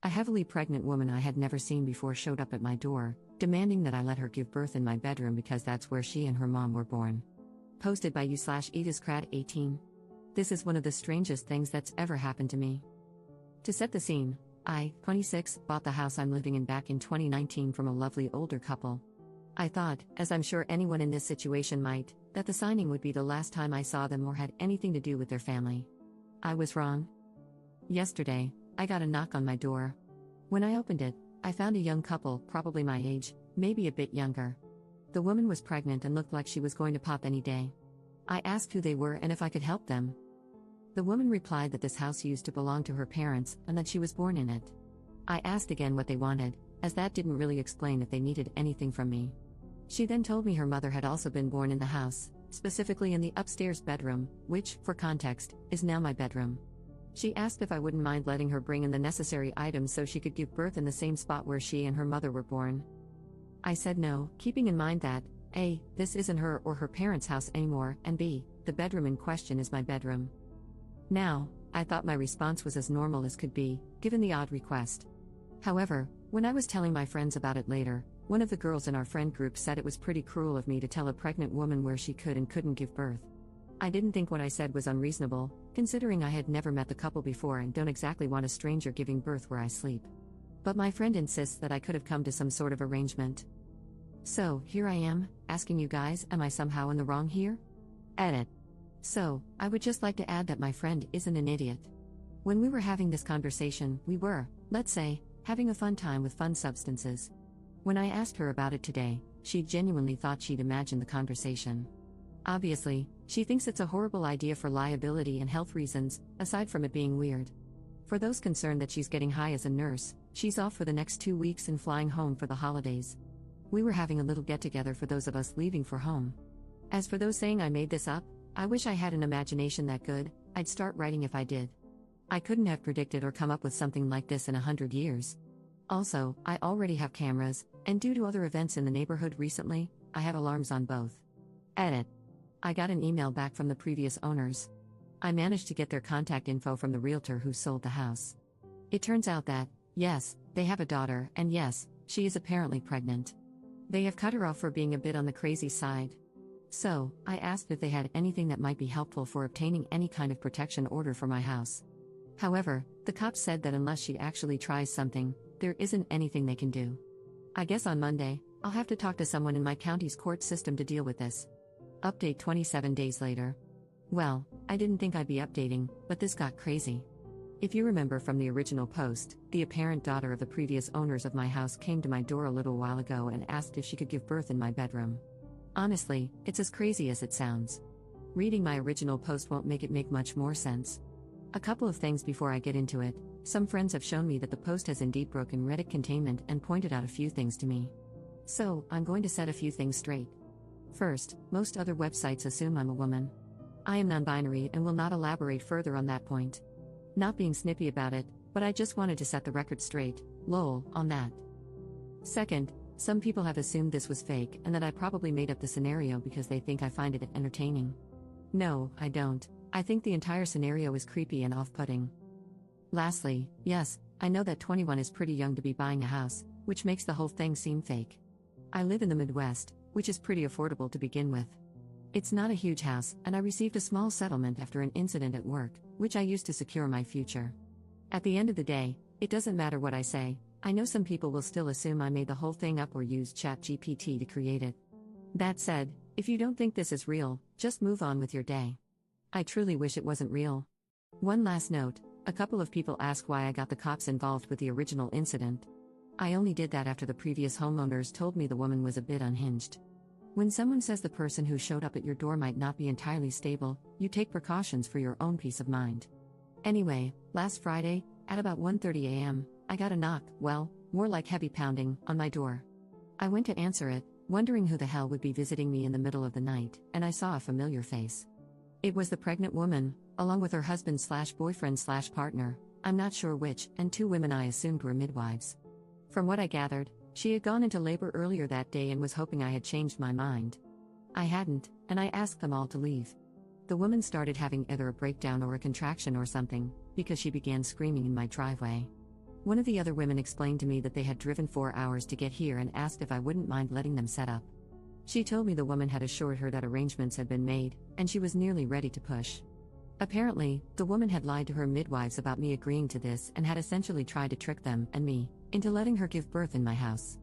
A heavily pregnant woman I had never seen before showed up at my door, demanding that I let her give birth in my bedroom because that's where she and her mom were born. Posted by u/ediscrad18. This is one of the strangest things that's ever happened to me. To set the scene, I, 26, bought the house I'm living in back in 2019 from a lovely older couple. I thought, as I'm sure anyone in this situation might, that the signing would be the last time I saw them or had anything to do with their family. I was wrong. Yesterday, I got a knock on my door. When I opened it, I found a young couple, probably my age, maybe a bit younger. The woman was pregnant and looked like she was going to pop any day. I asked who they were and if I could help them. The woman replied that this house used to belong to her parents and that she was born in it. I asked again what they wanted, as that didn't really explain if they needed anything from me. She then told me her mother had also been born in the house, specifically in the upstairs bedroom, which, for context, is now my bedroom. She asked if I wouldn't mind letting her bring in the necessary items so she could give birth in the same spot where she and her mother were born. I said no, keeping in mind that, A, this isn't her or her parents' house anymore, and B, the bedroom in question is my bedroom. Now, I thought my response was as normal as could be, given the odd request. However, when I was telling my friends about it later, one of the girls in our friend group said it was pretty cruel of me to tell a pregnant woman where she could and couldn't give birth. I didn't think what I said was unreasonable, considering I had never met the couple before and don't exactly want a stranger giving birth where I sleep. But my friend insists that I could have come to some sort of arrangement. So, here I am, asking you guys, am I somehow in the wrong here? Edit. So, I would just like to add that my friend isn't an idiot. When we were having this conversation, we were, let's say, having a fun time with fun substances. When I asked her about it today, she genuinely thought she'd imagined the conversation. Obviously, she thinks it's a horrible idea for liability and health reasons, aside from it being weird. For those concerned that she's getting high as a nurse, she's off for the next 2 weeks and flying home for the holidays. We were having a little get-together for those of us leaving for home. As for those saying I made this up, I wish I had an imagination that good, I'd start writing if I did. I couldn't have predicted or come up with something like this in 100 years. Also, I already have cameras, and due to other events in the neighborhood recently, I have alarms on both. Edit. I got an email back from the previous owners. I managed to get their contact info from the realtor who sold the house. It turns out that, yes, they have a daughter, and yes, she is apparently pregnant. They have cut her off for being a bit on the crazy side. So, I asked if they had anything that might be helpful for obtaining any kind of protection order for my house. However, the cops said that unless she actually tries something, there isn't anything they can do. I guess on Monday, I'll have to talk to someone in my county's court system to deal with this. Update 27 days later. Well, I didn't think I'd be updating, but this got crazy. If you remember from the original post, the apparent daughter of the previous owners of my house came to my door a little while ago and asked if she could give birth in my bedroom. Honestly, it's as crazy as it sounds. Reading my original post won't make it make much more sense. A couple of things before I get into it. Some friends have shown me that the post has indeed broken Reddit containment and pointed out a few things to me. So, I'm going to set a few things straight. First, most other websites assume I'm a woman. I am non-binary and will not elaborate further on that point. Not being snippy about it, but I just wanted to set the record straight, lol, on that. Second, some people have assumed this was fake and that I probably made up the scenario because they think I find it entertaining. No, I don't. I think the entire scenario is creepy and off-putting. Lastly, yes, I know that 21 is pretty young to be buying a house, which makes the whole thing seem fake. I live in the Midwest, which is pretty affordable to begin with. It's not a huge house, and I received a small settlement after an incident at work, which I used to secure my future. At the end of the day, it doesn't matter what I say. I know some people will still assume I made the whole thing up or used ChatGPT to create it. That said, if you don't think this is real, just move on with your day. I truly wish it wasn't real. One last note, a couple of people ask why I got the cops involved with the original incident. I only did that after the previous homeowners told me the woman was a bit unhinged. When someone says the person who showed up at your door might not be entirely stable, you take precautions for your own peace of mind. Anyway, last Friday, at about 1:30 a.m., I got a knock, well, more like heavy pounding, on my door. I went to answer it, wondering who the hell would be visiting me in the middle of the night, and I saw a familiar face. It was the pregnant woman, along with her husband/boyfriend/partner, I'm not sure which, and 2 women I assumed were midwives. From what I gathered, she had gone into labor earlier that day and was hoping I had changed my mind. I hadn't, and I asked them all to leave. The woman started having either a breakdown or a contraction or something, because she began screaming in my driveway. One of the other women explained to me that they had driven 4 hours to get here and asked if I wouldn't mind letting them set up. She told me the woman had assured her that arrangements had been made, and she was nearly ready to push. Apparently, the woman had lied to her midwives about me agreeing to this and had essentially tried to trick them, and me, into letting her give birth in my house.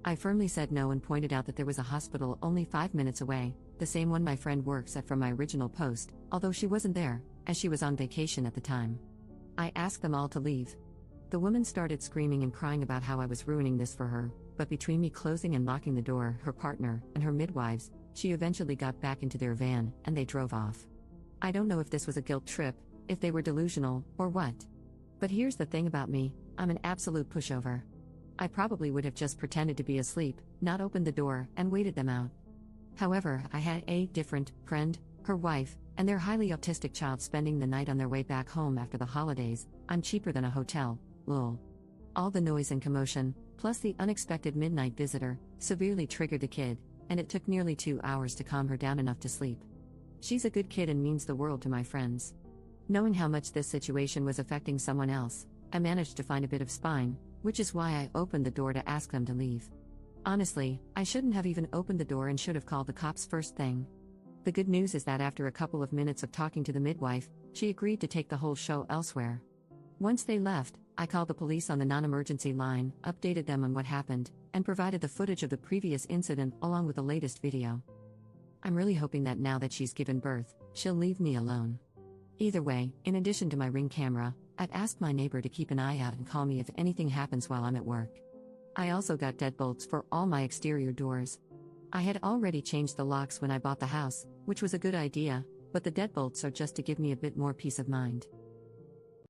I firmly said no and pointed out that there was a hospital only 5 minutes away, the same one my friend works at from my original post, although she wasn't there, as she was on vacation at the time. I asked them all to leave. The woman started screaming and crying about how I was ruining this for her, but between me closing and locking the door, her partner, and her midwives, she eventually got back into their van, and they drove off. I don't know if this was a guilt trip, if they were delusional, or what. But here's the thing about me, I'm an absolute pushover. I probably would have just pretended to be asleep, not opened the door, and waited them out. However, I had a different friend, her wife, and their highly autistic child spending the night on their way back home after the holidays. I'm cheaper than a hotel, lol. All the noise and commotion, plus the unexpected midnight visitor, severely triggered the kid, and it took nearly 2 hours to calm her down enough to sleep. She's a good kid and means the world to my friends. Knowing how much this situation was affecting someone else, I managed to find a bit of spine, which is why I opened the door to ask them to leave. Honestly, I shouldn't have even opened the door and should have called the cops first thing. The good news is that after a couple of minutes of talking to the midwife, she agreed to take the whole show elsewhere. Once they left, I called the police on the non-emergency line, updated them on what happened, and provided the footage of the previous incident along with the latest video. I'm really hoping that now that she's given birth, she'll leave me alone. Either way, in addition to my Ring camera, I've asked my neighbor to keep an eye out and call me if anything happens while I'm at work. I also got deadbolts for all my exterior doors. I had already changed the locks when I bought the house, which was a good idea, but the deadbolts are just to give me a bit more peace of mind.